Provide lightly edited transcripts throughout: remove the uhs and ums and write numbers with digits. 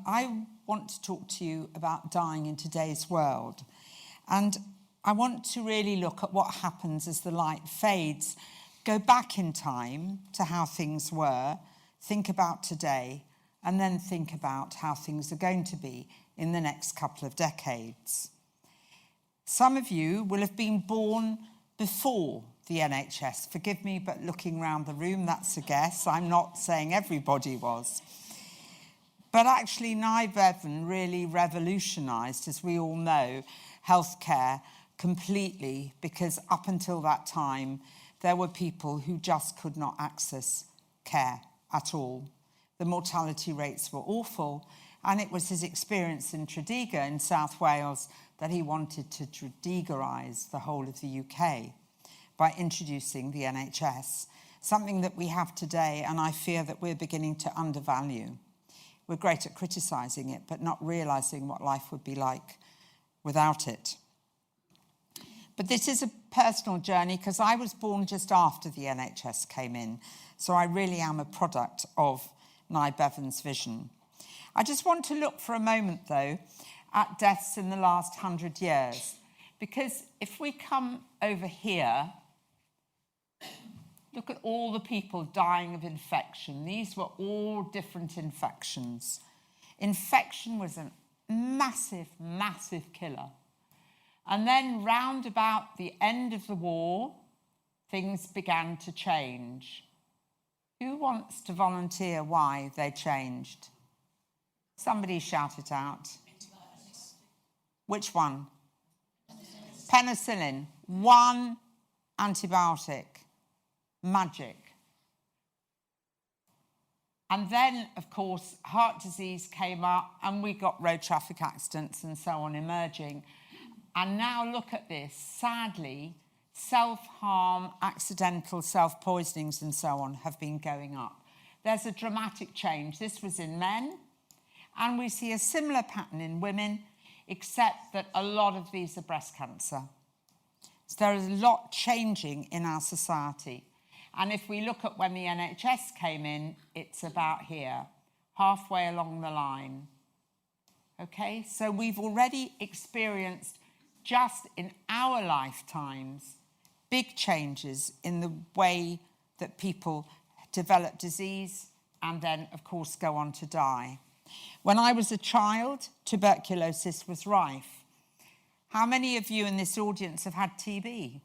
I want to talk to you about dying in today's world. And I want to really look at what happens as the light fades, go back in time to how things were, think about today, and then think about how things are going to be in the next couple of decades. Some of you will have been born before the NHS. Forgive me, but looking around the room, that's a guess. I'm not saying everybody was. But actually, Nye Bevan really revolutionised, as we all know, healthcare completely, because up until that time, there were people who just could not access care at all. The mortality rates were awful, and it was his experience in Tredegar in South Wales that he wanted to Tredegarise the whole of the UK by introducing the NHS, something that we have today, and I fear that we're beginning to undervalue. We're great at criticising it, but not realising what life would be like without it. But this is a personal journey because I was born just after the NHS came in, so I really am a product of Nye Bevan's vision. I just want to look for a moment, though, at deaths in the last 100 years, because if we come over here, look at all the people dying of infection. These were all different infections. Infection was a massive, massive killer. And then round about the end of the war, things began to change. Who wants to volunteer why they changed? Somebody shout it out. Which one? Penicillin. One antibiotic. Magic. And then, of course, heart disease came up and we got road traffic accidents and so on emerging. And now look at this. Sadly, self-harm, accidental self-poisonings and so on have been going up. There's a dramatic change. This was in men, and we see a similar pattern in women, except that a lot of these are breast cancer. So there is a lot changing in our society. And if we look at when the NHS came in, it's about here, halfway along the line. Okay, so we've already experienced, just in our lifetimes, big changes in the way that people develop disease and then, of course, go on to die. When I was a child, tuberculosis was rife. How many of you in this audience have had TB?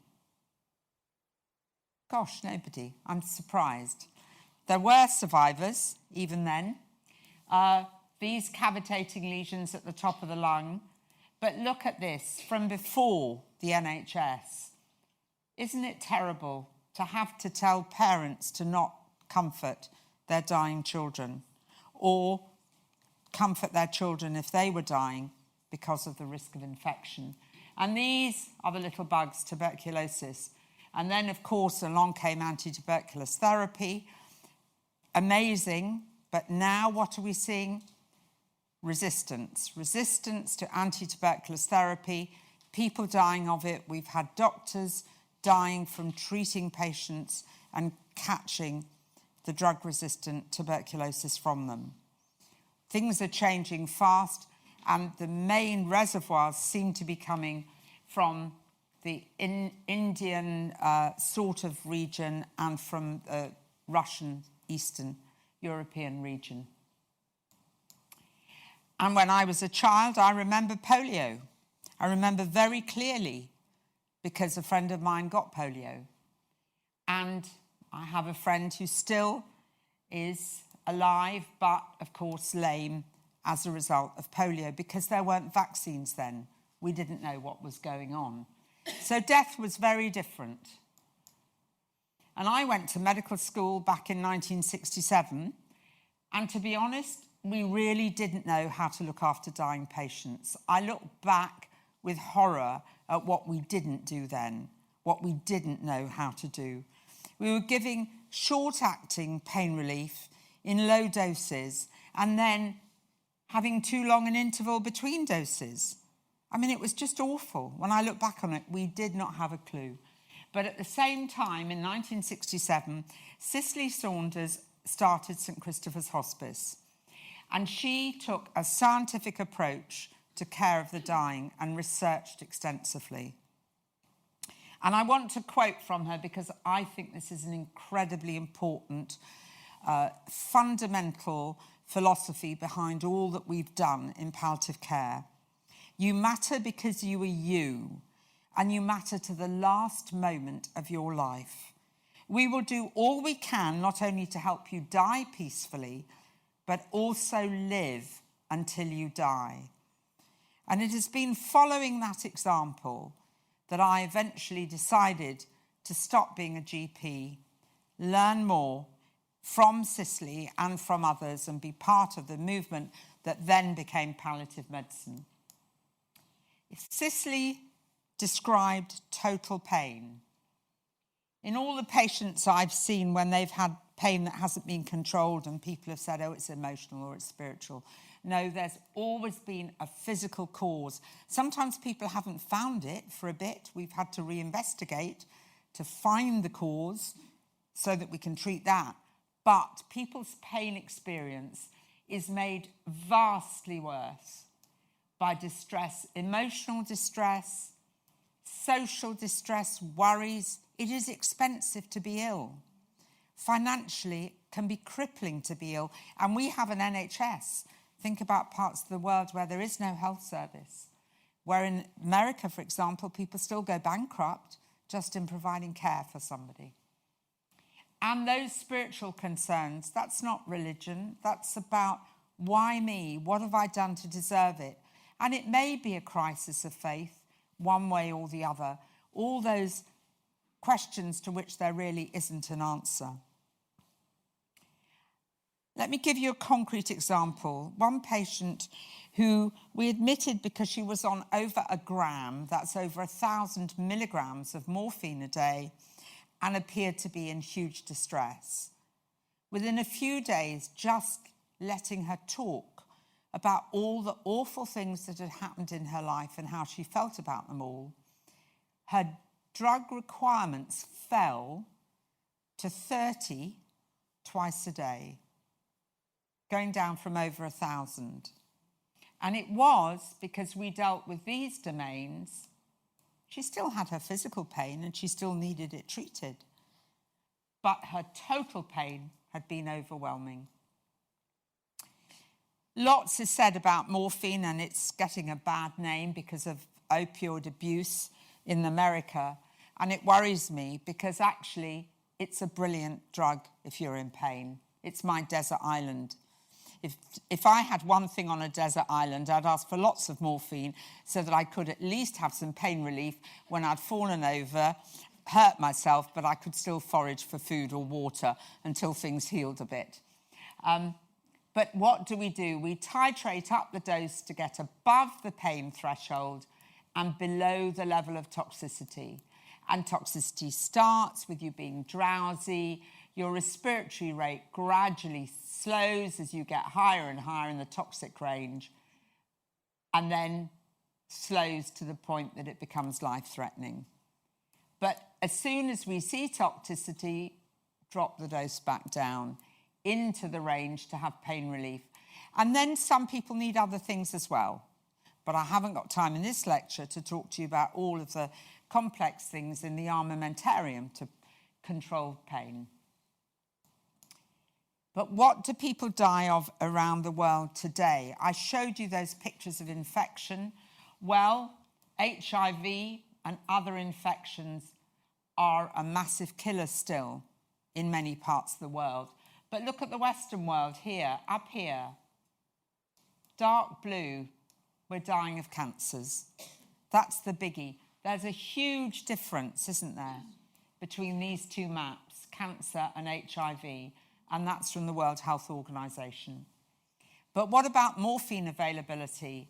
Gosh, nobody. I'm surprised. There were survivors, even then. These cavitating lesions at the top of the lung. But look at this, from before the NHS. Isn't it terrible to have to tell parents to not comfort their dying children, or comfort their children if they were dying because of the risk of infection? And these are the little bugs, tuberculosis. And then, of course, along came anti-tuberculous therapy. Amazing. But now what are we seeing? Resistance. Resistance to anti-tuberculous therapy. People dying of it. We've had doctors dying from treating patients and catching the drug-resistant tuberculosis from them. Things are changing fast, and the main reservoirs seem to be coming from the Indian sort of region and from the Russian, Eastern European region. And when I was a child, I remember polio. I remember very clearly because a friend of mine got polio. And I have a friend who still is alive, but of course lame as a result of polio, because there weren't vaccines then. We didn't know what was going on. So death was very different. And I went to medical school back in 1967, and to be honest, we really didn't know how to look after dying patients. I look back with horror at what we didn't do then, what we didn't know how to do. We were giving short-acting pain relief in low doses and then having too long an interval between doses. I mean, it was just awful. When I look back on it, we did not have a clue. But at the same time, in 1967, Cicely Saunders started St Christopher's Hospice. And she took a scientific approach to care of the dying and researched extensively. And I want to quote from her because I think this is an incredibly important, fundamental philosophy behind all that we've done in palliative care. You matter because you are you, and you matter to the last moment of your life. We will do all we can not only to help you die peacefully, but also live until you die. And it has been following that example that I eventually decided to stop being a GP, learn more from Cicely and from others, and be part of the movement that then became palliative medicine. Cicely described total pain. In all the patients I've seen when they've had pain that hasn't been controlled and people have said, oh, it's emotional or it's spiritual. No, there's always been a physical cause. Sometimes people haven't found it for a bit. We've had to reinvestigate to find the cause so that we can treat that. But people's pain experience is made vastly worse by distress, emotional distress, social distress, worries. It is expensive to be ill. Financially, it can be crippling to be ill. And we have an NHS. Think about parts of the world where there is no health service, where in America, for example, people still go bankrupt just in providing care for somebody. And those spiritual concerns, that's not religion. That's about why me? What have I done to deserve it? And it may be a crisis of faith, one way or the other. All those questions to which there really isn't an answer. Let me give you a concrete example. One patient who we admitted because she was on over a gram, that's over 1,000 milligrams of morphine a day, and appeared to be in huge distress. Within a few days, just letting her talk about all the awful things that had happened in her life and how she felt about them all, her drug requirements fell to 30 twice a day, going down from over 1,000. And it was because we dealt with these domains. She still had her physical pain and she still needed it treated. But her total pain had been overwhelming. Lots is said about morphine, and it's getting a bad name because of opioid abuse in America. And it worries me because actually it's a brilliant drug if you're in pain. It's my desert island. If I had one thing on a desert island, I'd ask for lots of morphine so that I could at least have some pain relief when I'd fallen over, hurt myself, but I could still forage for food or water until things healed a bit. But what do? We titrate up the dose to get above the pain threshold and below the level of toxicity. And toxicity starts with you being drowsy. Your respiratory rate gradually slows as you get higher and higher in the toxic range, and then slows to the point that it becomes life-threatening. But as soon as we see toxicity, drop the dose back down into the range to have pain relief. And then some people need other things as well. But I haven't got time in this lecture to talk to you about all of the complex things in the armamentarium to control pain. But what do people die of around the world today? I showed you those pictures of infection. Well, HIV and other infections are a massive killer still in many parts of the world. But look at the Western world here, up here. Dark blue, we're dying of cancers. That's the biggie. There's a huge difference, isn't there, between these two maps, cancer and HIV, and that's from the World Health Organization. But what about morphine availability?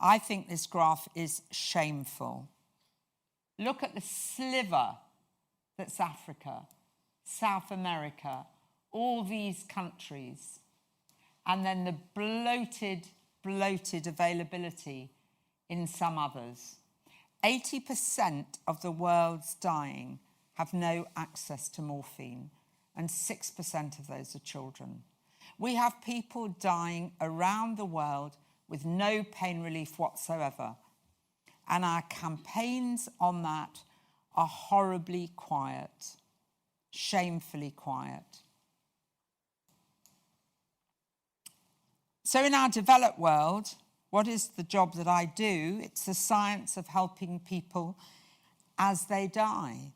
I think this graph is shameful. Look at the sliver that's Africa, South America, all these countries, and then the bloated availability in some others. 80% of the world's dying have no access to morphine, and 6% of those are children. We have people dying around the world with no pain relief whatsoever. And our campaigns on that are horribly quiet, shamefully quiet. So in our developed world, what is the job that I do? It's the science of helping people as they die.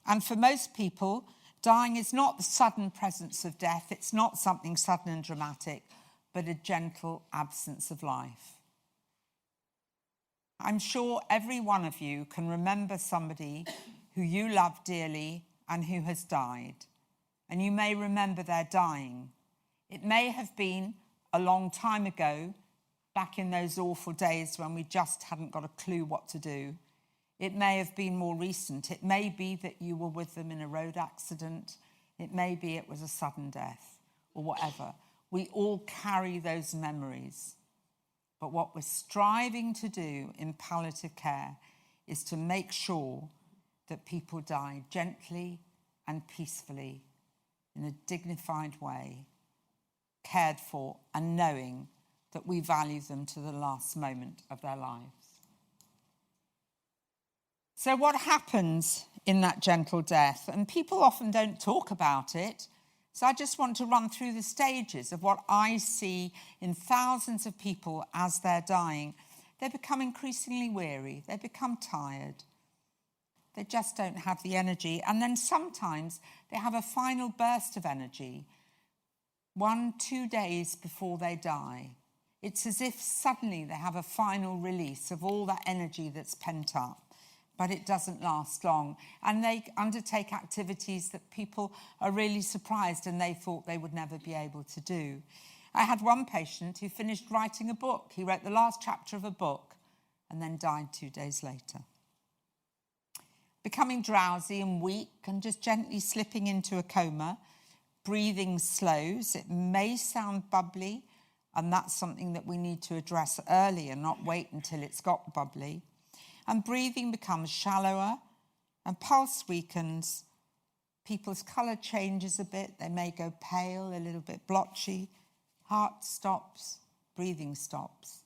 And for most people, dying is not the sudden presence of death. It's not something sudden and dramatic, but a gentle absence of life. I'm sure every one of you can remember somebody who you love dearly and who has died. And you may remember their dying. It may have been a long time ago, back in those awful days when we just hadn't got a clue what to do. It may have been more recent. It may be that you were with them in a road accident. It may be it was a sudden death or whatever. We all carry those memories. But what we're striving to do in palliative care is to make sure that people die gently and peacefully, in a dignified way, cared for, and knowing that we value them to the last moment of their lives. So what happens in that gentle death? And people often don't talk about it. So I just want to run through the stages of what I see in thousands of people as they're dying. They become increasingly weary. They become tired. They just don't have the energy. And then sometimes they have a final burst of energy, 1-2 days before they die. It's as if suddenly they have a final release of all that energy that's pent up. But it doesn't last long. And they undertake activities that people are really surprised and they thought they would never be able to do. I had one patient who finished writing a book. He wrote the last chapter of a book and then died 2 days later. Becoming drowsy and weak and just gently slipping into a coma. Breathing slows. It may sound bubbly, and that's something that we need to address early and not wait until it's got bubbly. And breathing becomes shallower and pulse weakens. People's colour changes a bit. They may go pale, a little bit blotchy. Heart stops, breathing stops.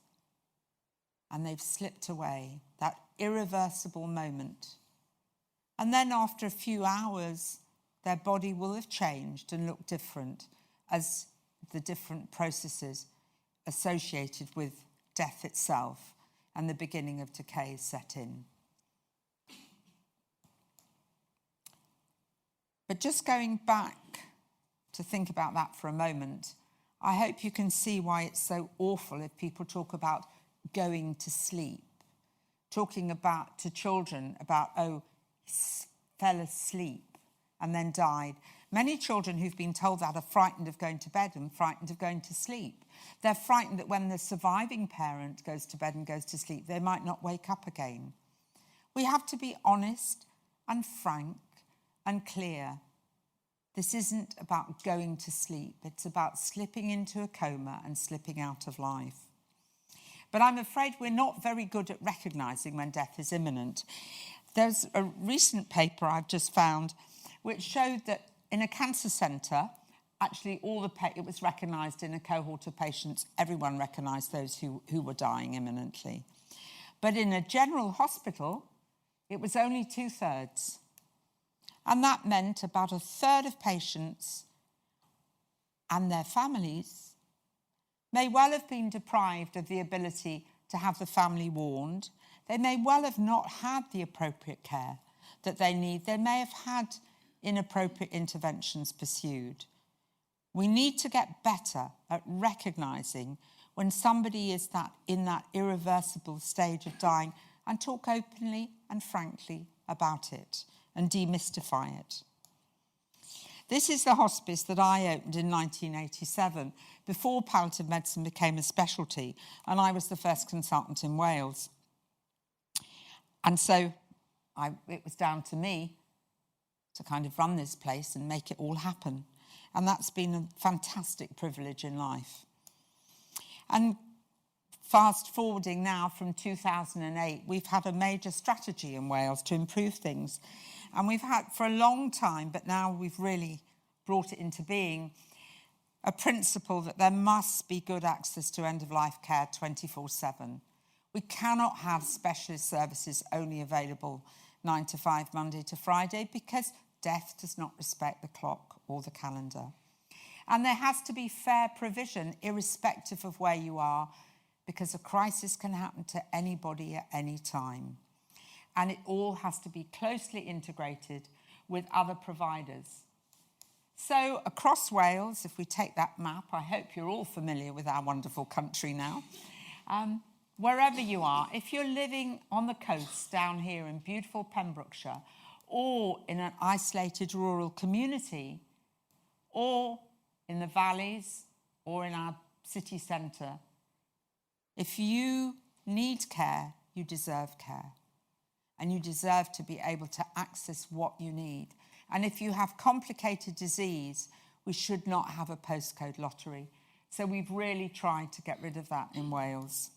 And they've slipped away, that irreversible moment. And then after a few hours, their body will have changed and look different as the different processes associated with death itself and the beginning of decay set in. But just going back to think about that for a moment, I hope you can see why it's so awful if people talk about going to sleep, talking about to children about, oh, he fell asleep and then died. Many children who've been told that are frightened of going to bed and frightened of going to sleep. They're frightened that when the surviving parent goes to bed and goes to sleep, they might not wake up again. We have to be honest and frank and clear. This isn't about going to sleep. It's about slipping into a coma and slipping out of life. But I'm afraid we're not very good at recognising when death is imminent. There's a recent paper I've just found which showed that in a cancer centre, actually it was recognised in a cohort of patients, everyone recognised those who were dying imminently. But in a general hospital, it was only 2/3. And that meant about 1/3 of patients and their families may well have been deprived of the ability to have the family warned. They may well have not had the appropriate care that they need. They may have had inappropriate interventions pursued. We need to get better at recognising when somebody is in that irreversible stage of dying and talk openly and frankly about it and demystify it. This is the hospice that I opened in 1987, before palliative medicine became a specialty, and I was the first consultant in Wales. And so it was down to me to kind of run this place and make it all happen. And that's been a fantastic privilege in life. And fast forwarding now from 2008, we've had a major strategy in Wales to improve things. And we've had for a long time, but now we've really brought it into being, a principle that there must be good access to end-of-life care 24/7. We cannot have specialist services only available 9 to 5, Monday to Friday, because death does not respect the clock or the calendar. And there has to be fair provision, irrespective of where you are, because a crisis can happen to anybody at any time. And it all has to be closely integrated with other providers. So across Wales, if we take that map, I hope you're all familiar with our wonderful country now. Wherever you are, if you're living on the coast down here in beautiful Pembrokeshire, or in an isolated rural community, or in the valleys, or in our city centre, if you need care, you deserve care. And you deserve to be able to access what you need. And if you have complicated disease, we should not have a postcode lottery. So we've really tried to get rid of that in Wales.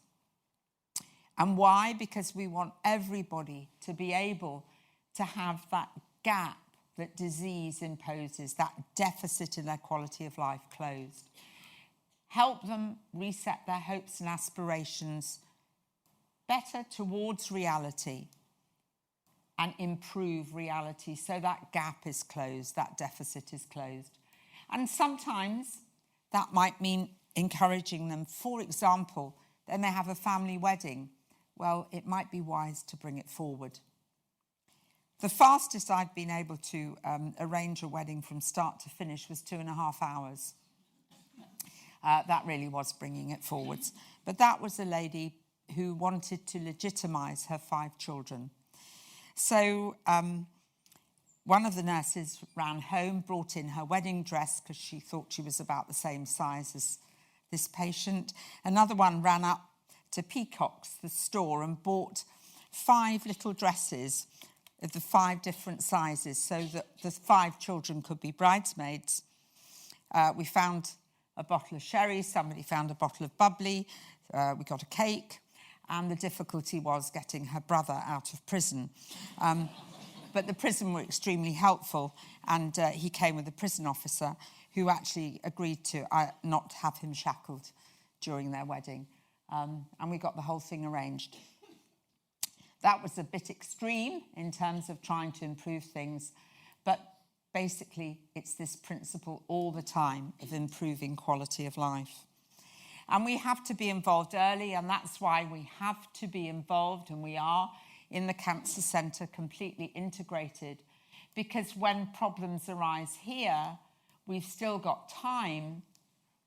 And why? Because we want everybody to be able to have that gap that disease imposes, that deficit in their quality of life closed. Help them reset their hopes and aspirations better towards reality, and improve reality so that gap is closed, that deficit is closed. And sometimes that might mean encouraging them. For example, they may have a family wedding. Well, it might be wise to bring it forward. The fastest I've been able to arrange a wedding from start to finish was 2.5 hours. That really was bringing it forwards. But that was a lady who wanted to legitimise her 5 children. So one of the nurses ran home, brought in her wedding dress because she thought she was about the same size as this patient. Another one ran up to Peacock's, the store, and bought 5 little dresses of the 5 different sizes so that the 5 children could be bridesmaids. We found a bottle of sherry, somebody found a bottle of bubbly, we got a cake, and the difficulty was getting her brother out of prison. But the prison were extremely helpful, and he came with a prison officer who actually agreed to not have him shackled during their wedding. And we got the whole thing arranged. That was a bit extreme in terms of trying to improve things, but basically it's this principle all the time of improving quality of life. And we have to be involved early, and that's why we have to be involved, and we are in the Cancer Centre completely integrated, because when problems arise here, we've still got time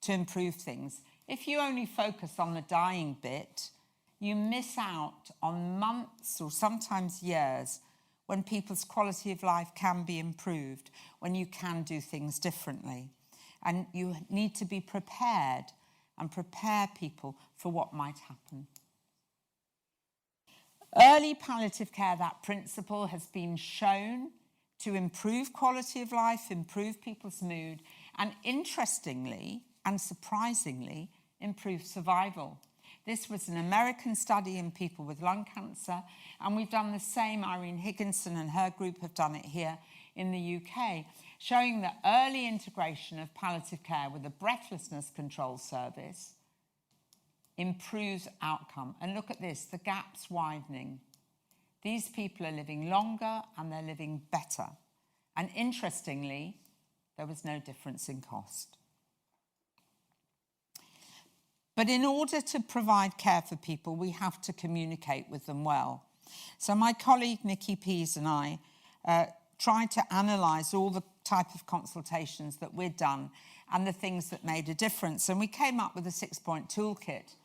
to improve things. If you only focus on the dying bit, you miss out on months or sometimes years when people's quality of life can be improved, when you can do things differently. And you need to be prepared and prepare people for what might happen. Early palliative care, that principle has been shown to improve quality of life, improve people's mood, and interestingly and surprisingly, improve survival. This was an American study in people with lung cancer, and we've done the same. Irene Higginson and her group have done it here in the UK, showing that early integration of palliative care with a breathlessness control service improves outcome. And look at this, the gap's widening. These people are living longer and they're living better. And interestingly, there was no difference in cost. But in order to provide care for people, we have to communicate with them well. So my colleague Nikki Pease and I tried to analyse all the type of consultations that we'd done and the things that made a difference. And we came up with a 6-point toolkit,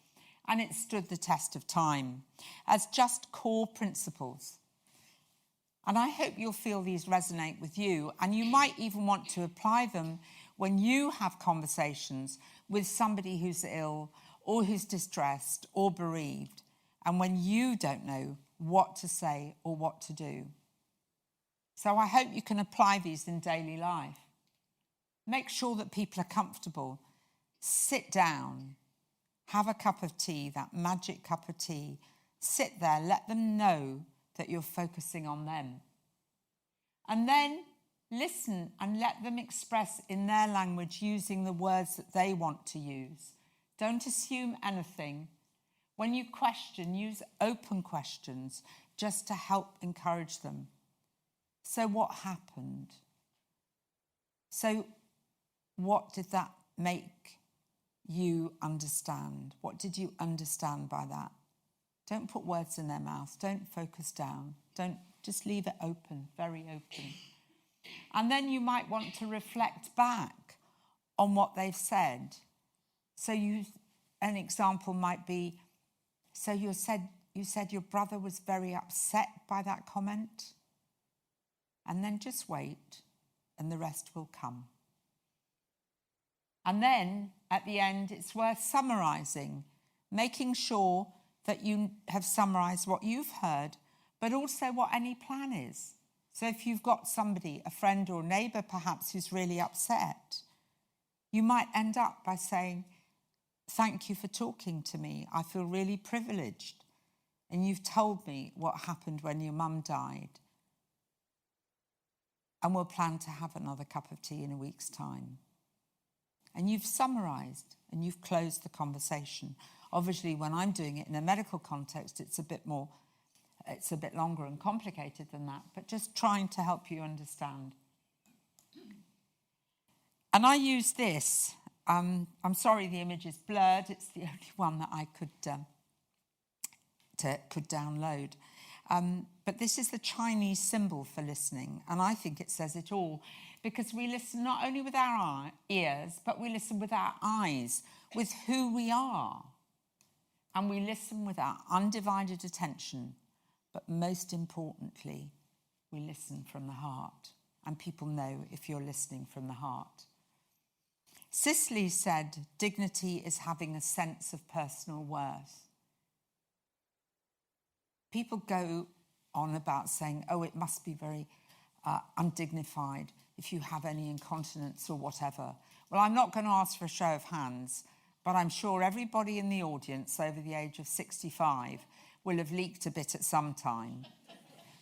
and it stood the test of time as just core principles. And I hope you'll feel these resonate with you, and you might even want to apply them when you have conversations with somebody who's ill or who's distressed or bereaved, and when you don't know what to say or what to do. So I hope you can apply these in daily life. Make sure that people are comfortable. Sit down, have a cup of tea, that magic cup of tea. Sit there, let them know that you're focusing on them. And then Listen and let them express in their language using the words that they want to use. Don't assume anything. When you question, use open questions just to help encourage them. So what happened? So what did that make you understand? What did you understand by that? Don't put words in their mouth. Don't focus down. Don't, just leave it open, very open. And then you might want to reflect back on what they've said. So an example might be, so you said your brother was very upset by that comment. And then just wait, and the rest will come. And then, at the end, it's worth summarising, making sure that you have summarised what you've heard, but also what any plan is. So if you've got somebody, a friend or neighbour perhaps, who's really upset, you might end up by saying, thank you for talking to me. I feel really privileged. And you've told me what happened when your mum died. And we'll plan to have another cup of tea in a week's time. And you've summarised and you've closed the conversation. Obviously, when I'm doing it in a medical context, it's a bit longer and complicated than that, but just trying to help you understand. And I use this. I'm sorry the image is blurred. It's the only one that I could download. But this is the Chinese symbol for listening, and I think it says it all, because we listen not only with our ears, but we listen with our eyes, with who we are. And we listen with our undivided attention, but most importantly, we listen from the heart. And people know if you're listening from the heart. Cicely said, dignity is having a sense of personal worth. People go on about saying, oh, it must be very undignified if you have any incontinence or whatever. Well, I'm not going to ask for a show of hands, but I'm sure everybody in the audience over the age of 65 will have leaked a bit at some time.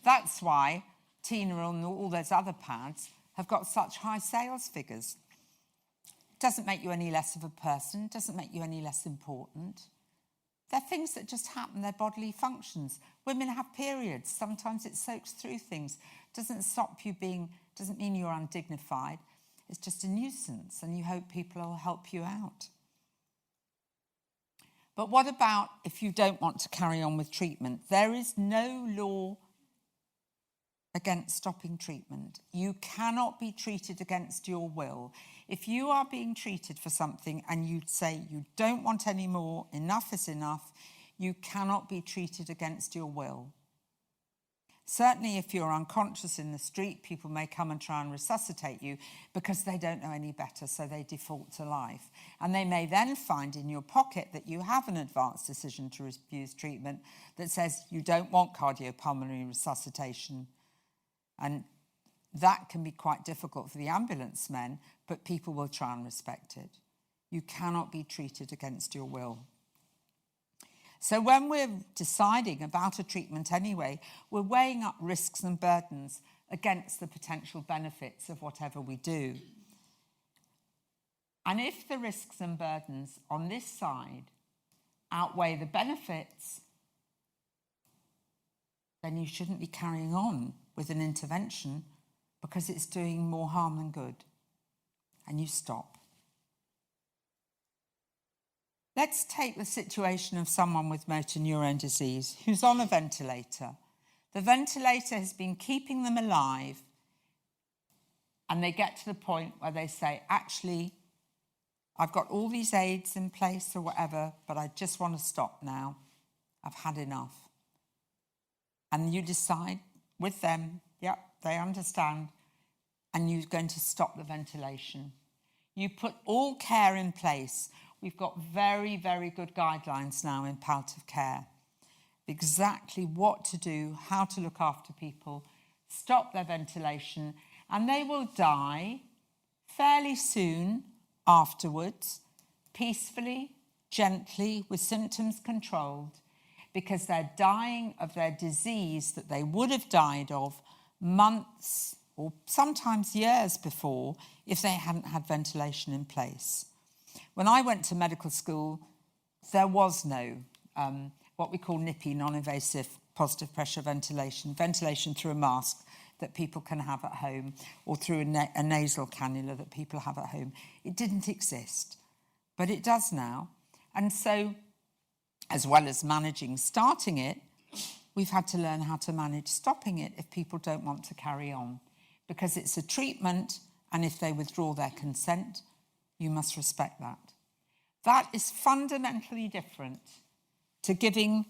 That's why Tina and all those other pads have got such high sales figures. Doesn't make you any less of a person, doesn't make you any less important. They're things that just happen, they're bodily functions. Women have periods, sometimes it soaks through things. Doesn't mean you're undignified. It's just a nuisance, and you hope people will help you out. But what about if you don't want to carry on with treatment? There is no law against stopping treatment. You cannot be treated against your will. If you are being treated for something and you say you don't want any more, enough is enough, you cannot be treated against your will. Certainly if you're unconscious in the street, people may come and try and resuscitate you because they don't know any better, so they default to life. And they may then find in your pocket that you have an advanced decision to refuse treatment that says you don't want cardiopulmonary resuscitation. And that can be quite difficult for the ambulance men, but people will try and respect it. You cannot be treated against your will. So when we're deciding about a treatment anyway, we're weighing up risks and burdens against the potential benefits of whatever we do. And if the risks and burdens on this side outweigh the benefits, then you shouldn't be carrying on with an intervention because it's doing more harm than good. And you stop. Let's take the situation of someone with motor neurone disease who's on a ventilator. The ventilator has been keeping them alive, and they get to the point where they say, actually, I've got all these aids in place or whatever, but I just want to stop now. I've had enough. And you decide with them, yep, they understand, and you're going to stop the ventilation. You put all care in place. We've got very, very good guidelines now in palliative care. Exactly what to do, how to look after people, stop their ventilation, and they will die fairly soon afterwards, peacefully, gently, with symptoms controlled, because they're dying of their disease that they would have died of months or sometimes years before, if they hadn't had ventilation in place. When I went to medical school, there was no what we call NIPI, non-invasive positive pressure ventilation through a mask that people can have at home, or through a nasal cannula that people have at home. It didn't exist, but it does now. And so, as well as managing starting it, we've had to learn how to manage stopping it if people don't want to carry on, because it's a treatment, and if they withdraw their consent, you must respect that. That is fundamentally different to giving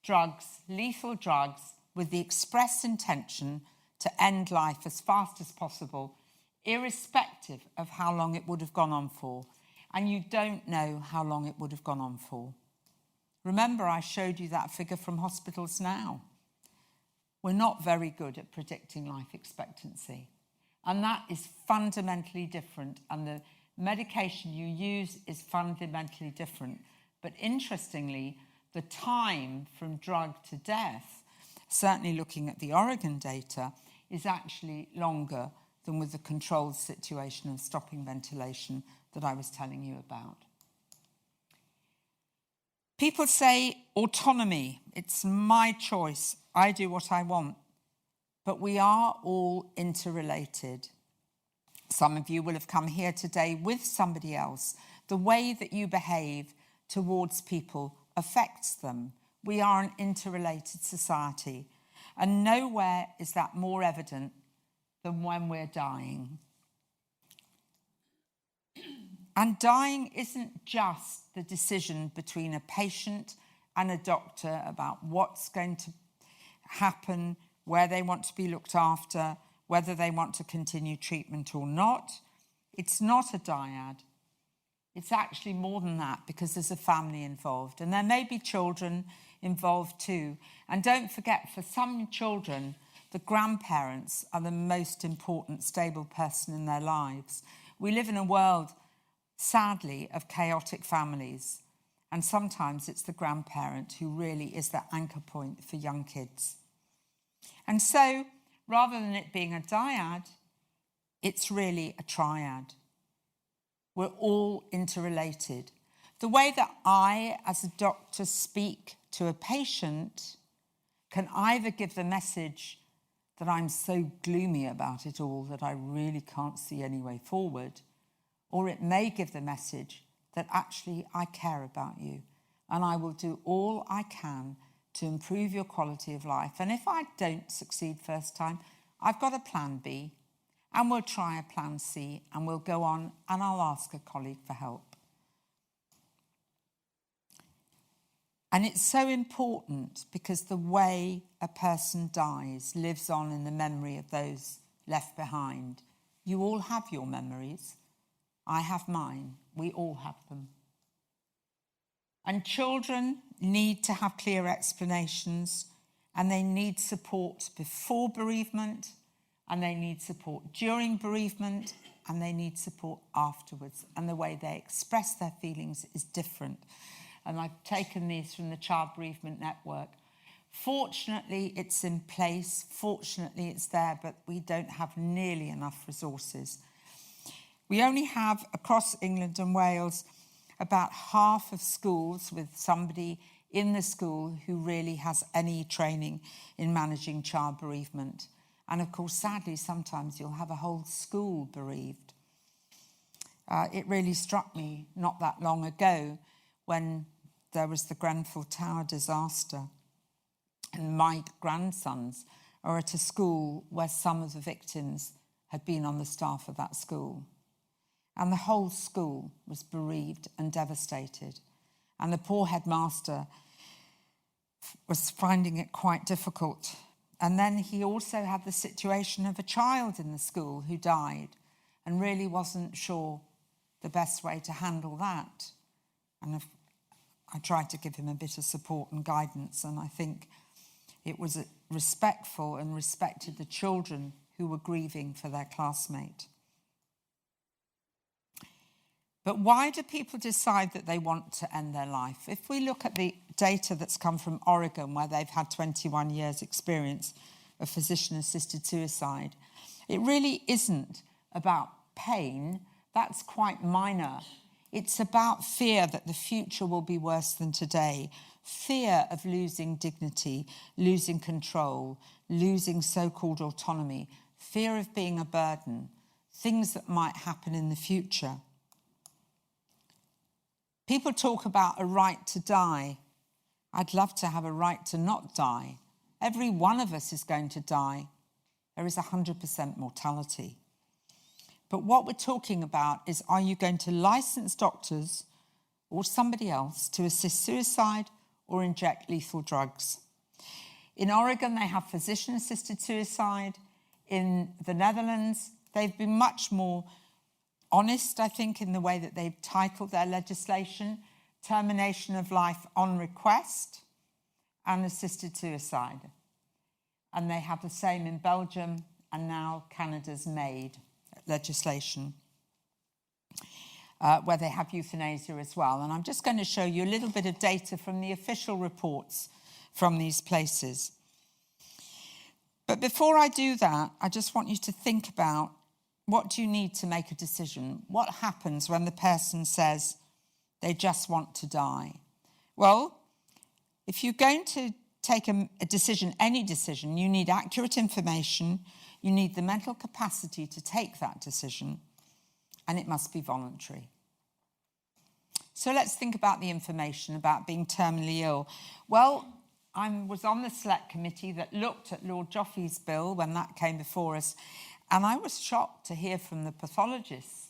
drugs, lethal drugs, with the express intention to end life as fast as possible, irrespective of how long it would have gone on for. And you don't know how long it would have gone on for. Remember, I showed you that figure from hospitals now. We're not very good at predicting life expectancy. And that is fundamentally different. And the medication you use is fundamentally different. But interestingly, the time from drug to death, certainly looking at the Oregon data, is actually longer than with the controlled situation of stopping ventilation that I was telling you about. People say autonomy, it's my choice, I do what I want. But we are all interrelated. Some of you will have come here today with somebody else. The way that you behave towards people affects them. We are an interrelated society. And nowhere is that more evident than when we're dying. And dying isn't just the decision between a patient and a doctor about what's going to happen, where they want to be looked after, whether they want to continue treatment or not. It's not a dyad. It's actually more than that, because there's a family involved. And there may be children involved too. And don't forget, for some children, the grandparents are the most important, stable person in their lives. We live in a world, sadly, of chaotic families. And sometimes it's the grandparent who really is the anchor point for young kids. And so, rather than it being a dyad, it's really a triad. We're all interrelated. The way that I, as a doctor, speak to a patient can either give the message that I'm so gloomy about it all that I really can't see any way forward, or it may give the message that actually I care about you and I will do all I can to improve your quality of life. And if I don't succeed first time, I've got a plan B, and we'll try a plan C, and we'll go on and I'll ask a colleague for help. And it's so important because the way a person dies lives on in the memory of those left behind. You all have your memories. I have mine. We all have them. And children need to have clear explanations, and they need support before bereavement, and they need support during bereavement, and they need support afterwards. And the way they express their feelings is different. And I've taken these from the Child Bereavement Network. Fortunately, it's in place. Fortunately, it's there, but we don't have nearly enough resources. We only have, across England and Wales, about half of schools with somebody in the school who really has any training in managing child bereavement. And of course, sadly, sometimes you'll have a whole school bereaved. It really struck me not that long ago when there was the Grenfell Tower disaster. And my grandsons are at a school where some of the victims had been on the staff of that school. And the whole school was bereaved and devastated. And the poor headmaster was finding it quite difficult. And then he also had the situation of a child in the school who died and really wasn't sure the best way to handle that. And I tried to give him a bit of support and guidance, and I think it was respectful and respected the children who were grieving for their classmate. But why do people decide that they want to end their life? If we look at the data that's come from Oregon, where they've had 21 years experience of physician-assisted suicide, It really isn't about pain. That's quite minor. It's about fear that the future will be worse than today, fear of losing dignity, losing control, losing so-called autonomy, fear of being a burden, things that might happen in the future. People talk about a right to die. I'd love to have a right to not die. Every one of us is going to die. There is 100% mortality. But what we're talking about is, are you going to license doctors or somebody else to assist suicide or inject lethal drugs? In Oregon, they have physician-assisted suicide. In the Netherlands, they've been much more honest, I think, in the way that they've titled their legislation: termination of life on request and assisted suicide. And they have the same in Belgium, and now Canada's made legislation where they have euthanasia as well. And I'm just going to show you a little bit of data from the official reports from these places. But before I do that, I just want you to think about, what do you need to make a decision? What happens when the person says they just want to die? Well, if you're going to take a decision, any decision, you need accurate information, you need the mental capacity to take that decision, and it must be voluntary. So let's think about the information about being terminally ill. Well, I was on the select committee that looked at Lord Joffe's bill when that came before us, and I was shocked to hear from the pathologists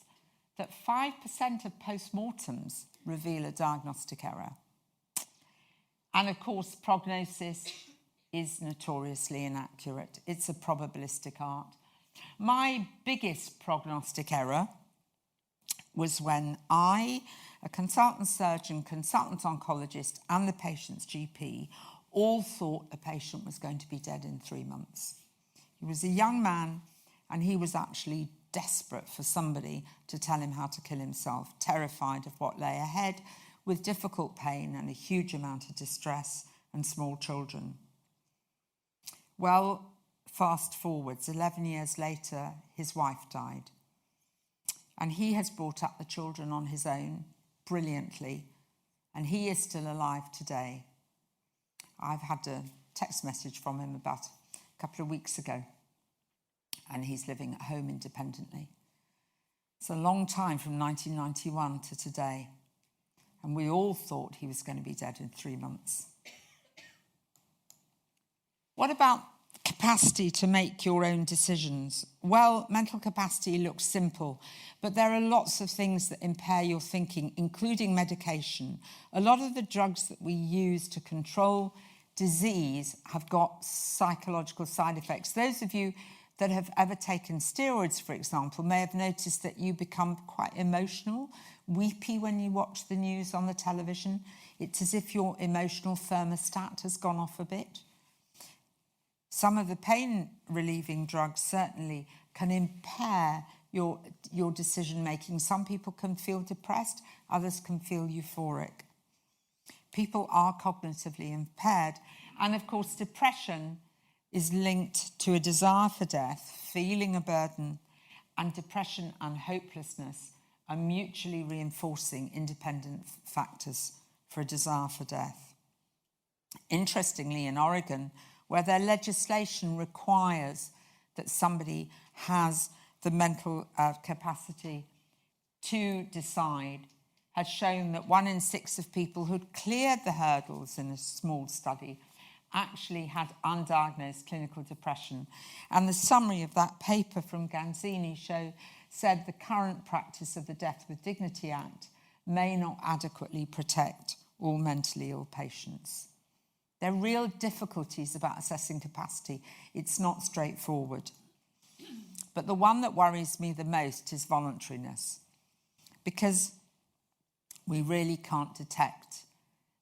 that 5% of postmortems reveal a diagnostic error. And of course, prognosis is notoriously inaccurate. It's a probabilistic art. My biggest prognostic error was when I, a consultant surgeon, consultant oncologist, and the patient's GP all thought a patient was going to be dead in 3 months. He was a young man, and he was actually desperate for somebody to tell him how to kill himself, terrified of what lay ahead, with difficult pain and a huge amount of distress and small children. Well, fast forwards, 11 years later, his wife died. And he has brought up the children on his own brilliantly, and he is still alive today. I've had a text message from him about a couple of weeks ago, and he's living at home independently. It's a long time from 1991 to today, and we all thought he was going to be dead in 3 months. What about capacity to make your own decisions? Well, mental capacity looks simple, but there are lots of things that impair your thinking, including medication. A lot of the drugs that we use to control disease have got psychological side effects. Those of you that have ever taken steroids, for example, may have noticed that you become quite emotional, weepy when you watch the news on the television. It's as if your emotional thermostat has gone off a bit. Some of the pain-relieving drugs certainly can impair your decision-making. Some people can feel depressed, others can feel euphoric. People are cognitively impaired. And of course, depression is linked to a desire for death, feeling a burden, and depression and hopelessness are mutually reinforcing independent factors for a desire for death. Interestingly, in Oregon, where their legislation requires that somebody has the mental capacity to decide, has shown that 1 in 6 of people who'd cleared the hurdles in a small study actually had undiagnosed clinical depression. And the summary of that paper from Ganzini said the current practice of the Death with Dignity Act may not adequately protect all mentally ill patients. There are real difficulties about assessing capacity. It's not straightforward. But the one that worries me the most is voluntariness, because we really can't detect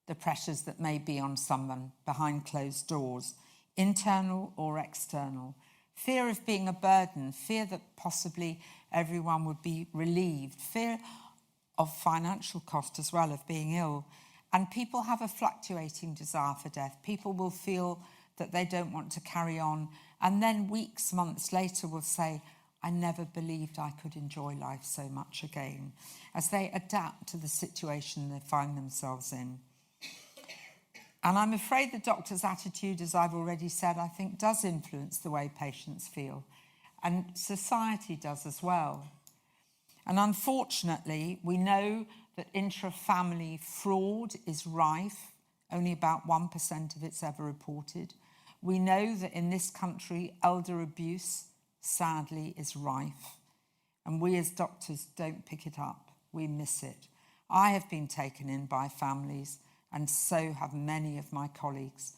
the pressures that may be on someone behind closed doors, internal or external. Fear of being a burden, fear that possibly everyone would be relieved, fear of financial cost as well of being ill. And people have a fluctuating desire for death. People will feel that they don't want to carry on. And then weeks, months later will say, I never believed I could enjoy life so much again, as they adapt to the situation they find themselves in. And I'm afraid the doctor's attitude, as I've already said, I think does influence the way patients feel. And society does as well. And unfortunately, we know that intra-family fraud is rife. Only about 1% of it's ever reported. We know that in this country, elder abuse, sadly, is rife. And we as doctors don't pick it up. We miss it. I have been taken in by families, and so have many of my colleagues.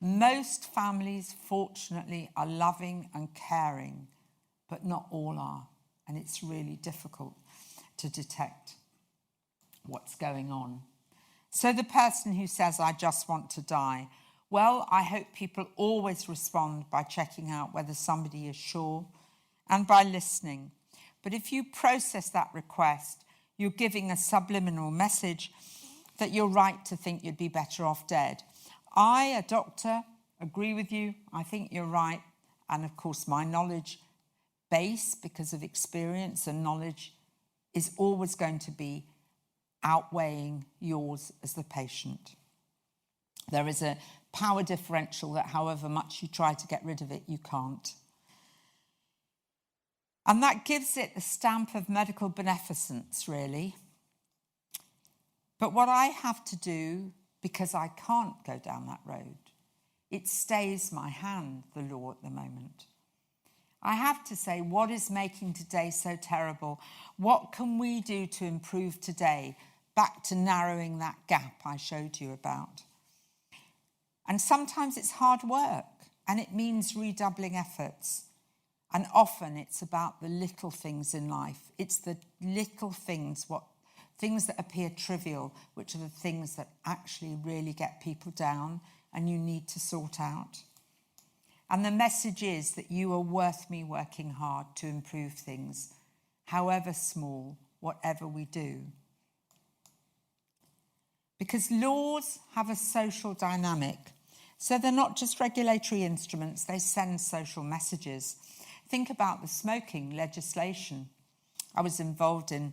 Most families, fortunately, are loving and caring, but not all are. And it's really difficult to detect what's going on. So the person who says, I just want to die, well, I hope people always respond by checking out whether somebody is sure and by listening. But if you process that request, you're giving a subliminal message that you're right to think you'd be better off dead. I, a doctor, agree with you. I think you're right. And of course, my knowledge base, because of experience and knowledge, is always going to be outweighing yours as the patient. There is a power differential that however much you try to get rid of it, you can't. And that gives it the stamp of medical beneficence, really. But what I have to do, because I can't go down that road, it stays my hand, the law at the moment. I have to say, what is making today so terrible? What can we do to improve today? Back to narrowing that gap I showed you about. And sometimes it's hard work, and it means redoubling efforts. And often it's about the little things in life. It's the little things, things that appear trivial, which are the things that actually really get people down and you need to sort out. And the message is that you are worth me working hard to improve things, however small, whatever we do. Because laws have a social dynamic. So they're not just regulatory instruments, they send social messages. Think about the smoking legislation. I was involved in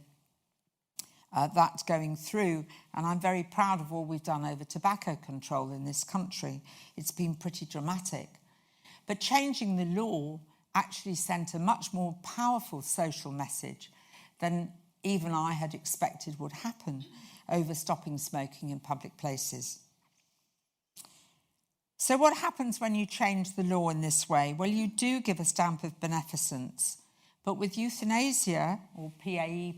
that going through, and I'm very proud of all we've done over tobacco control in this country. It's been pretty dramatic. But changing the law actually sent a much more powerful social message than even I had expected would happen over stopping smoking in public places. So what happens when you change the law in this way? Well, you do give a stamp of beneficence, but with euthanasia, or PAE,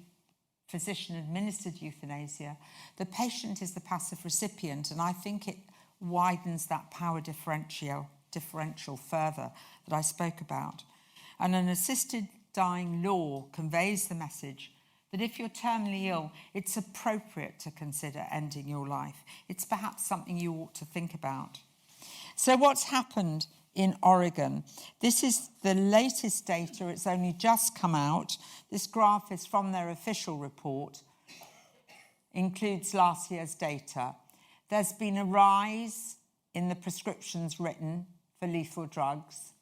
physician-administered euthanasia, the patient is the passive recipient, and I think it widens that power differential further that I spoke about. And an assisted dying law conveys the message that if you're terminally ill, it's appropriate to consider ending your life. It's perhaps something you ought to think about. So what's happened in Oregon? This is the latest data. It's only just come out. This graph is from their official report, includes last year's data. There's been a rise in the prescriptions written for lethal drugs,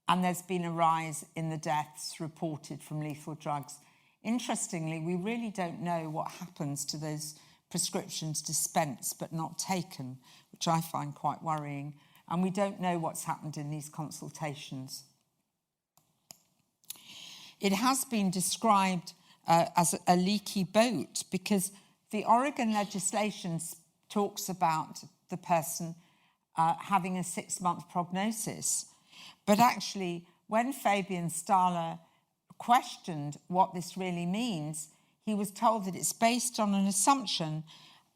and there's been a rise in the deaths reported from lethal drugs. Interestingly, we really don't know what happens to those prescriptions dispensed but not taken, which I find quite worrying. And we don't know what's happened in these consultations. It has been described as a leaky boat because the Oregon legislation talks about the person having a 6-month prognosis. But actually, when Fabian Stahler questioned what this really means, he was told that it's based on an assumption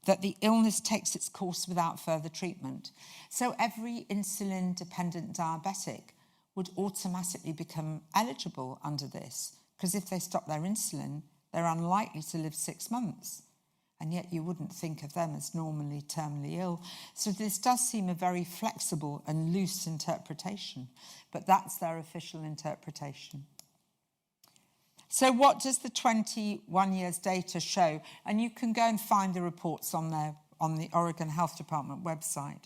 that the illness takes its course without further treatment. So every insulin-dependent diabetic would automatically become eligible under this, because if they stop their insulin, they're unlikely to live 6 months. And yet you wouldn't think of them as normally terminally ill. So this does seem a very flexible and loose interpretation, but that's their official interpretation. So what does the 21 years data show? And you can go and find the reports on the Oregon Health Department website.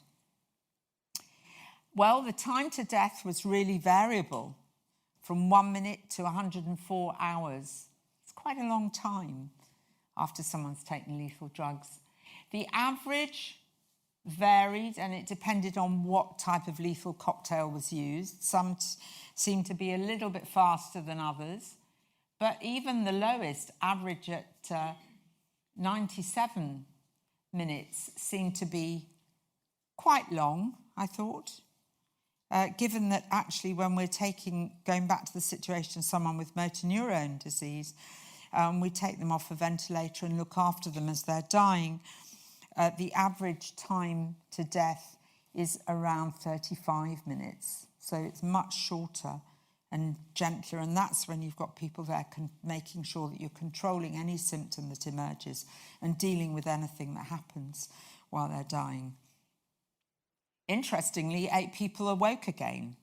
Well, the time to death was really variable, from 1 minute to 104 hours. It's quite a long time after someone's taken lethal drugs. The average varied, and it depended on what type of lethal cocktail was used. Some seemed to be a little bit faster than others, but even the lowest, average at 97 minutes, seemed to be quite long, I thought, given that actually when we're going back to the situation of someone with motor neurone disease, we take them off a ventilator and look after them as they're dying. The average time to death is around 35 minutes. So it's much shorter and gentler. And that's when you've got people there making sure that you're controlling any symptom that emerges and dealing with anything that happens while they're dying. Interestingly, 8 people awoke again.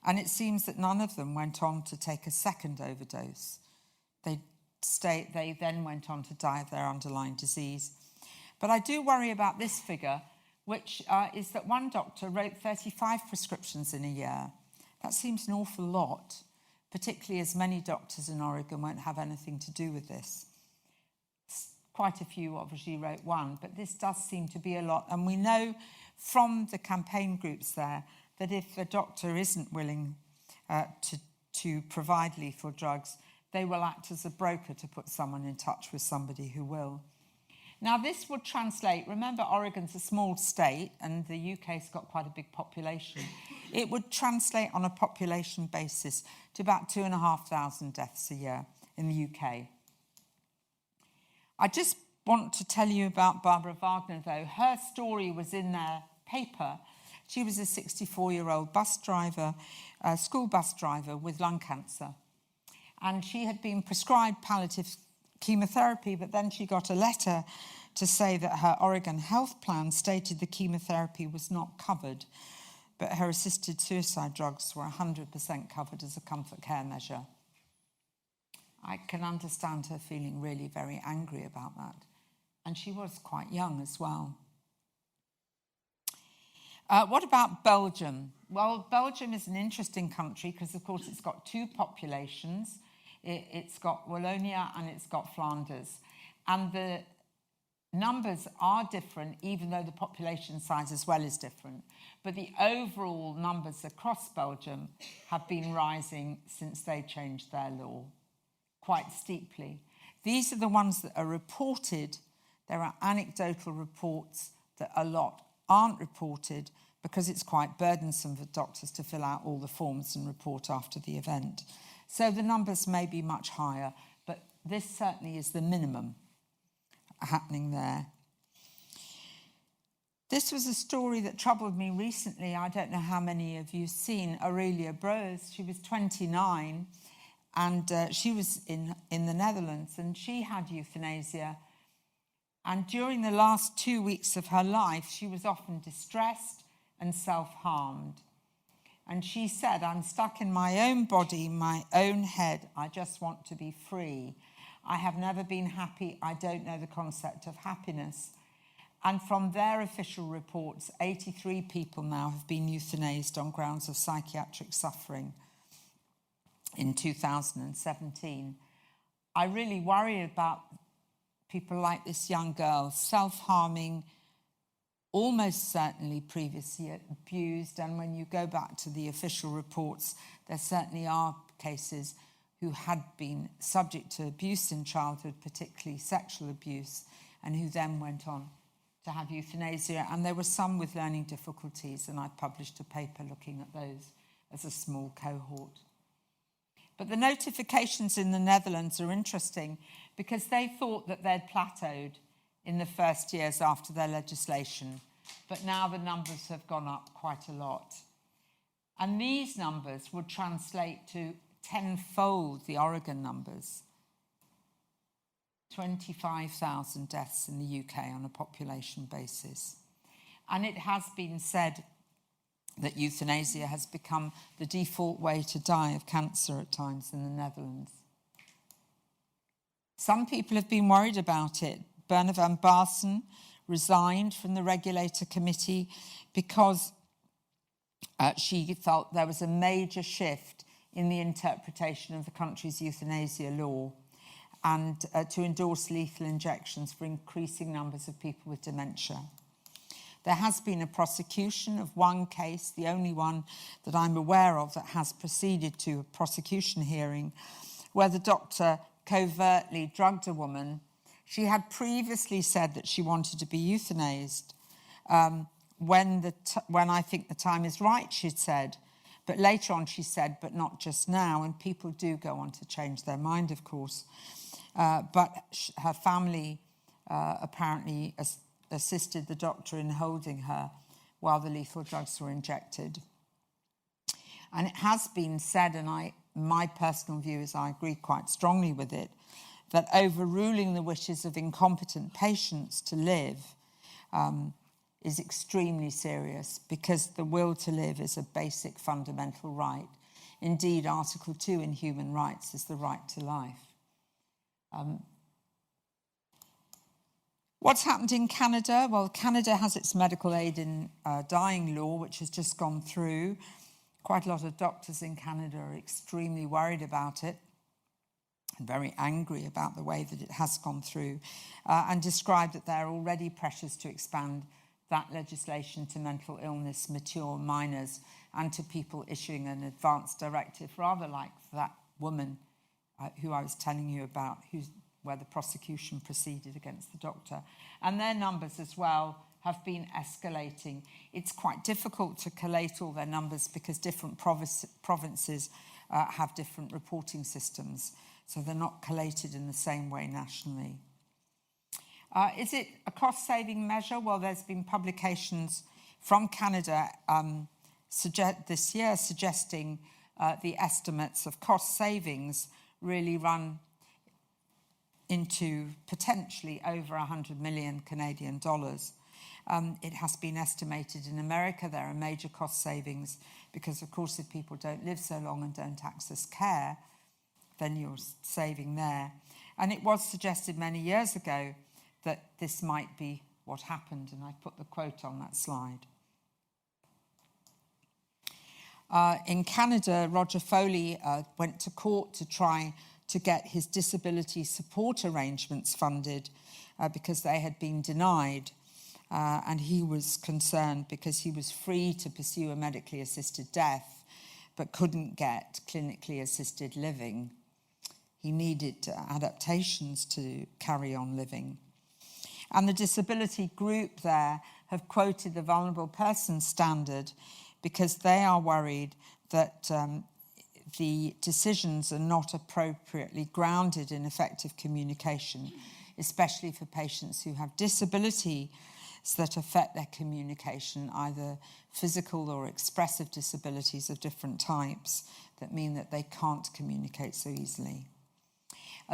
And it seems that none of them went on to take a second overdose. They then went on to die of their underlying disease. But I do worry about this figure, which is that one doctor wrote 35 prescriptions in a year. That seems an awful lot, particularly as many doctors in Oregon won't have anything to do with this. Quite a few obviously wrote 1, but this does seem to be a lot. And we know from the campaign groups there that if a doctor isn't willing to provide lethal drugs, they will act as a broker to put someone in touch with somebody who will. Now, this would translate, remember Oregon's a small state and the UK's got quite a big population. It would translate on a population basis to about 2,500 deaths a year in the UK. I just want to tell you about Barbara Wagner, though. Her story was in their paper. She was a 64-year-old bus driver, school bus driver with lung cancer. And she had been prescribed palliative chemotherapy, but then she got a letter to say that her Oregon health plan stated the chemotherapy was not covered, but her assisted suicide drugs were 100% covered as a comfort care measure. I can understand her feeling really very angry about that. And she was quite young as well. What about Belgium? Well, Belgium is an interesting country because, of course, it's got 2 populations. It's got Wallonia and it's got Flanders. And the numbers are different, even though the population size as well is different. But the overall numbers across Belgium have been rising since they changed their law quite steeply. These are the ones that are reported. There are anecdotal reports that a lot aren't reported because it's quite burdensome for doctors to fill out all the forms and report after the event. So the numbers may be much higher, but this certainly is the minimum happening there. This was a story that troubled me recently. I don't know how many of you have seen Aurelia Broers. She was 29 and she was in the Netherlands and she had euthanasia. And during the last 2 weeks of her life, she was often distressed and self-harmed. And she said, "I'm stuck in my own body, my own head. I just want to be free. I have never been happy. I don't know the concept of happiness." And from their official reports, 83 people now have been euthanized on grounds of psychiatric suffering in 2017. I really worry about people like this young girl, self-harming, almost certainly previously abused, and when you go back to the official reports, there certainly are cases who had been subject to abuse in childhood, particularly sexual abuse, and who then went on to have euthanasia. And there were some with learning difficulties, and I published a paper looking at those as a small cohort. But the notifications in the Netherlands are interesting because they thought that they'd plateaued in the first years after their legislation, but now the numbers have gone up quite a lot. And these numbers would translate to tenfold the Oregon numbers. 25,000 deaths in the UK on a population basis. And it has been said that euthanasia has become the default way to die of cancer at times in the Netherlands. Some people have been worried about it. Bernard van Barsen resigned from the regulator committee because she felt there was a major shift in the interpretation of the country's euthanasia law and to endorse lethal injections for increasing numbers of people with dementia. There has been a prosecution of one case, the only one that I'm aware of that has proceeded to a prosecution hearing, where the doctor covertly drugged a woman. She had previously said that she wanted to be euthanized when I think the time is right, she'd said. But later on she said, but not just now, and people do go on to change their mind, of course. But her family apparently assisted the doctor in holding her while the lethal drugs were injected. And it has been said, and my personal view is I agree quite strongly with it, that overruling the wishes of incompetent patients to live is extremely serious, because the will to live is a basic fundamental right. Indeed, Article 2 in human rights is the right to life. What's happened in Canada? Well, Canada has its medical aid in dying law, which has just gone through. Quite a lot of doctors in Canada are extremely worried about it and very angry about the way that it has gone through, and describe that there are already pressures to expand that legislation to mental illness, mature minors, and to people issuing an advance directive, rather like that woman who I was telling you about, where the prosecution proceeded against the doctor. And their numbers as well have been escalating. It's quite difficult to collate all their numbers because different provinces have different reporting systems, so they're not collated in the same way nationally. Is it a cost-saving measure? Well, there's been publications from Canada this year suggesting the estimates of cost savings really run into potentially over 100 million Canadian dollars. It has been estimated in America there are major cost savings because, of course, if people don't live so long and don't access care, then you're saving there. And it was suggested many years ago that this might be what happened, and I put the quote on that slide. In Canada, Roger Foley went to court to try to get his disability support arrangements funded because they had been denied. And he was concerned because he was free to pursue a medically assisted death but couldn't get clinically assisted living. He needed adaptations to carry on living. And the disability group there have quoted the vulnerable person standard because they are worried that the decisions are not appropriately grounded in effective communication, especially for patients who have disabilities that affect their communication, either physical or expressive disabilities of different types that mean that they can't communicate so easily.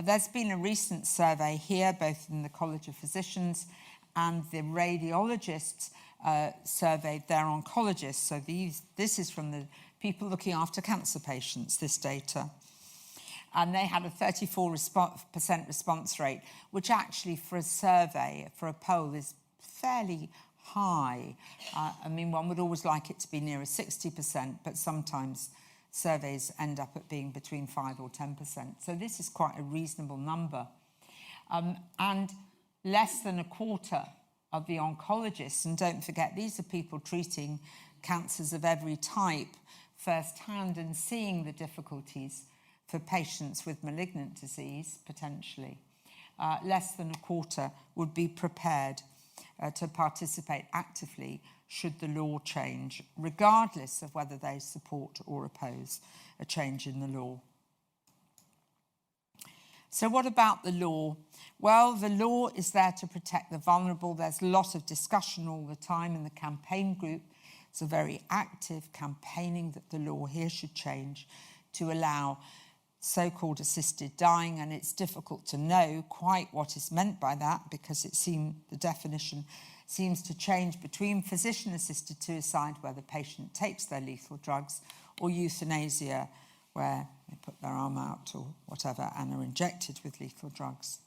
There's been a recent survey here, both in the College of Physicians and the radiologists surveyed their oncologists. So this is from the people looking after cancer patients, this data. And they had a 34% response rate, which actually for a survey, for a poll, is fairly high. I mean, one would always like it to be nearer 60%, but sometimes surveys end up at being between 5 or 10%. So this is quite a reasonable number. And less than a quarter of the oncologists, and don't forget, these are people treating cancers of every type firsthand and seeing the difficulties for patients with malignant disease, potentially. Less than a quarter would be prepared to participate actively should the law change, regardless of whether they support or oppose a change in the law. So what about the law? Well, the law is there to protect the vulnerable. There's a lot of discussion all the time in the campaign group. It's a very active campaigning that the law here should change to allow so-called assisted dying, and it's difficult to know quite what is meant by that because the definition seems to change between physician-assisted suicide, where the patient takes their lethal drugs, or euthanasia, where they put their arm out or whatever and are injected with lethal drugs.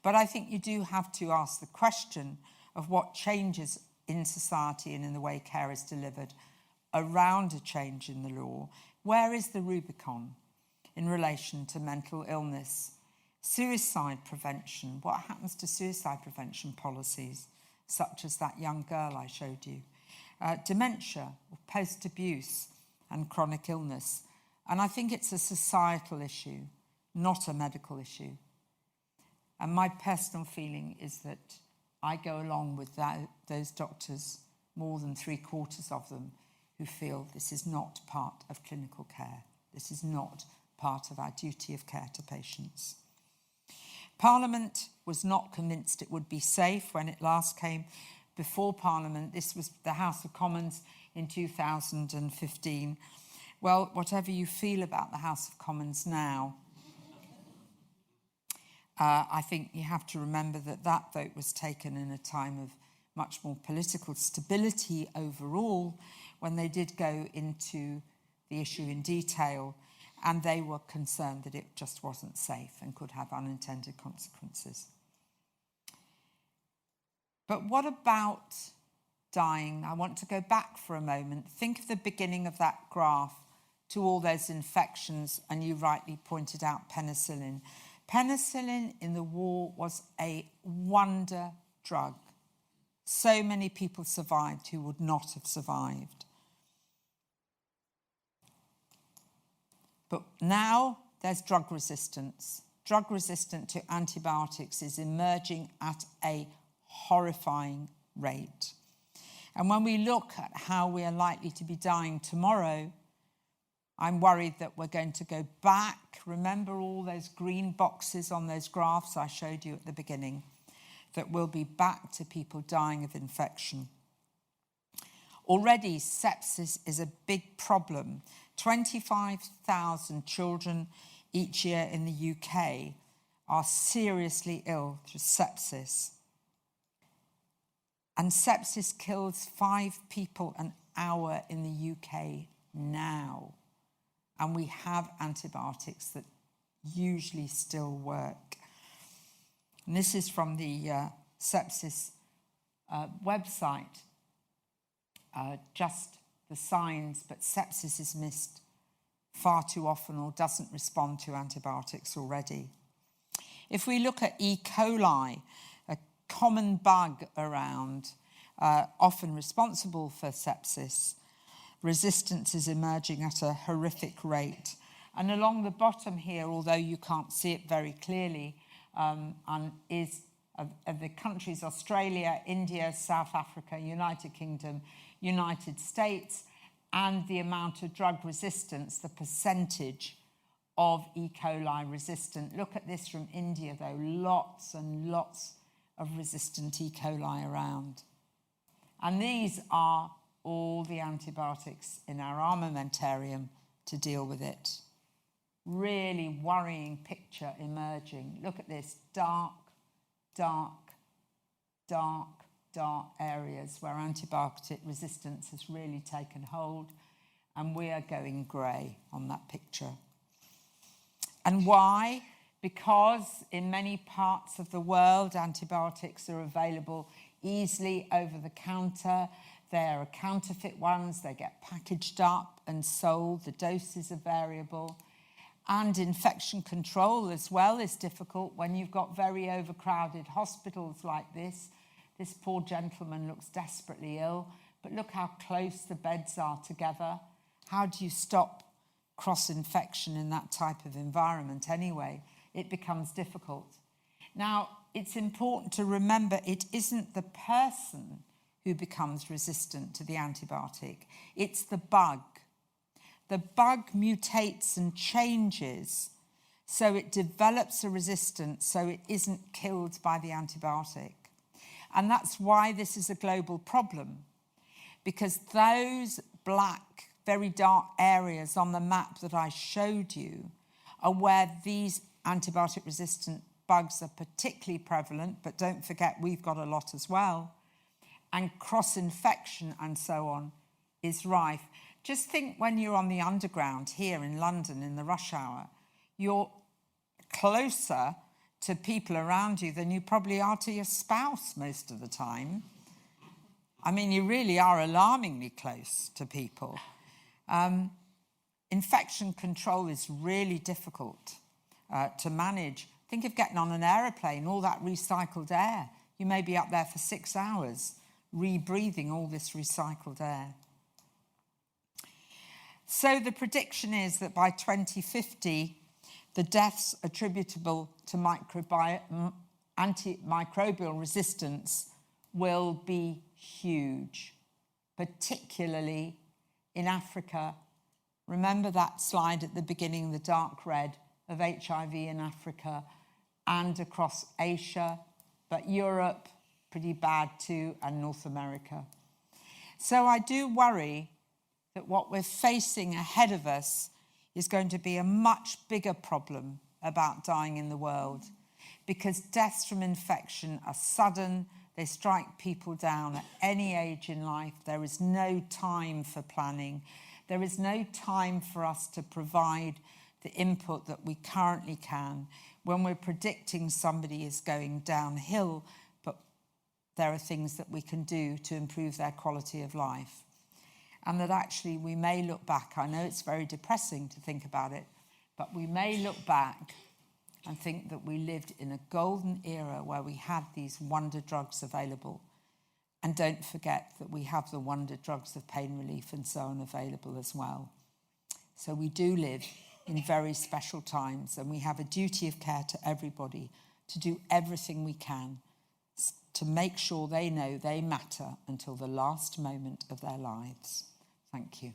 But I think you do have to ask the question of what changes in society and in the way care is delivered around a change in the law. Where is the Rubicon in relation to mental illness? Suicide prevention. What happens to suicide prevention policies, such as that young girl I showed you? Dementia, post-abuse and chronic illness. And I think it's a societal issue, not a medical issue. And my personal feeling is that I go along with those doctors, more than 3/4 of them, who feel this is not part of clinical care. This is not part of our duty of care to patients. Parliament was not convinced it would be safe when it last came before Parliament. This was the House of Commons in 2015. Well, whatever you feel about the House of Commons now, I think you have to remember that that vote was taken in a time of much more political stability overall, when they did go into the issue in detail, and they were concerned that it just wasn't safe and could have unintended consequences. But what about dying? I want to go back for a moment. Think of the beginning of that graph to all those infections, and you rightly pointed out penicillin. Penicillin in the war was a wonder drug. So many people survived who would not have survived. But now there's drug resistance. Drug resistant to antibiotics is emerging at a horrifying rate. And when we look at how we are likely to be dying tomorrow, I'm worried that we're going to go back. Remember all those green boxes on those graphs I showed you at the beginning? That we'll be back to people dying of infection. Already, sepsis is a big problem. 25,000 children each year in the UK are seriously ill through sepsis. And sepsis kills 5 people an hour in the UK now. And we have antibiotics that usually still work. And this is from the sepsis website. Just the signs, but sepsis is missed far too often or doesn't respond to antibiotics already. If we look at E. coli, a common bug around, often responsible for sepsis, resistance is emerging at a horrific rate. And along the bottom here, although you can't see it very clearly, is of the countries Australia, India, South Africa, United Kingdom, United States, and the amount of drug resistance, the percentage of E. coli resistant. Look at this from India, though. Lots and lots of resistant E. coli around. And these are all the antibiotics in our armamentarium to deal with it. Really worrying picture emerging. Look at this, dark, dark, dark, dark areas where antibiotic resistance has really taken hold, and we are going grey on that picture. And why? Because in many parts of the world, antibiotics are available easily over the counter. There are counterfeit ones, they get packaged up and sold, the doses are variable. And infection control as well is difficult when you've got very overcrowded hospitals like this. This poor gentleman looks desperately ill, but look how close the beds are together. How do you stop cross-infection in that type of environment anyway? It becomes difficult. Now, it's important to remember it isn't the person who becomes resistant to the antibiotic, it's the bug. The bug mutates and changes, so it develops a resistance, so it isn't killed by the antibiotic. And that's why this is a global problem, because those black, very dark areas on the map that I showed you are where these antibiotic-resistant bugs are particularly prevalent, but don't forget we've got a lot as well. And cross-infection and so on is rife. Just think when you're on the underground here in London in the rush hour, you're closer to people around you than you probably are to your spouse most of the time. I mean, you really are alarmingly close to people. Infection control is really difficult to manage. Think of getting on an aeroplane, all that recycled air. You may be up there for 6 hours, rebreathing all this recycled air. So the prediction is that by 2050, the deaths attributable to antimicrobial resistance will be huge, particularly in Africa. Remember that slide at the beginning, the dark red of HIV in Africa and across Asia, but Europe, pretty bad too, and North America. So I do worry that what we're facing ahead of us is going to be a much bigger problem about dying in the world, because deaths from infection are sudden. They strike people down at any age in life. There is no time for planning. There is no time for us to provide the input that we currently can when we're predicting somebody is going downhill, but there are things that we can do to improve their quality of life. And that actually we may look back, I know it's very depressing to think about it, but we may look back and think that we lived in a golden era where we had these wonder drugs available. And don't forget that we have the wonder drugs of pain relief and so on available as well. So we do live in very special times, and we have a duty of care to everybody to do everything we can to make sure they know they matter until the last moment of their lives. Thank you.